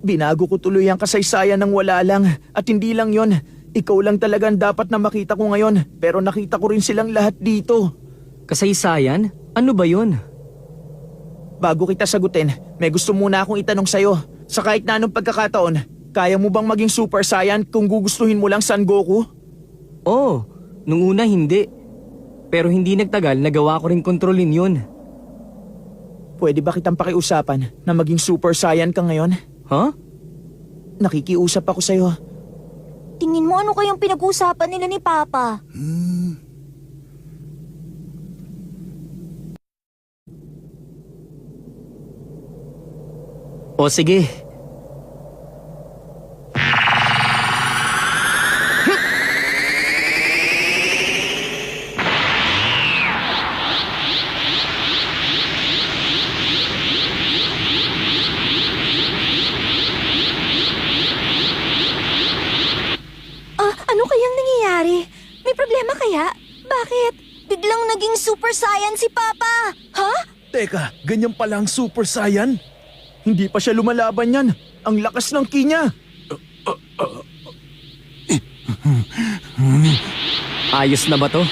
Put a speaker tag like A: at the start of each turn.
A: Binago ko tuloy ang kasaysayan ng wala lang. At hindi lang yon. Ikaw lang talagang dapat na makita ko ngayon. Pero nakita ko rin silang lahat dito.
B: Kasaysayan? Ano ba yun?
A: Bago kita sagutin, may gusto muna akong itanong sa'yo. Sa kahit na anong pagkakataon, kaya mo bang maging Super Saiyan kung gugustuhin mo lang Son Goku?
B: Oo, nung una hindi. Pero hindi nagtagal nagawa ko rin kontrolin yun.
A: Pwede ba kitang pakiusapan na maging Super Saiyan ka ngayon?
B: Huh?
A: Nakikiusap ako sa'yo.
C: Tingin mo ano kayang pinag-uusapan nila ni Papa?
B: O sige.
C: Ano kayang nangyayari? May problema kaya? Bakit? Biglang naging Super Saiyan si Papa! Ha?
A: Teka, ganyan pala ang Super Saiyan? Hindi pa siya lumalaban yan. Ang lakas ng ki niya.
B: Ayos na ba to?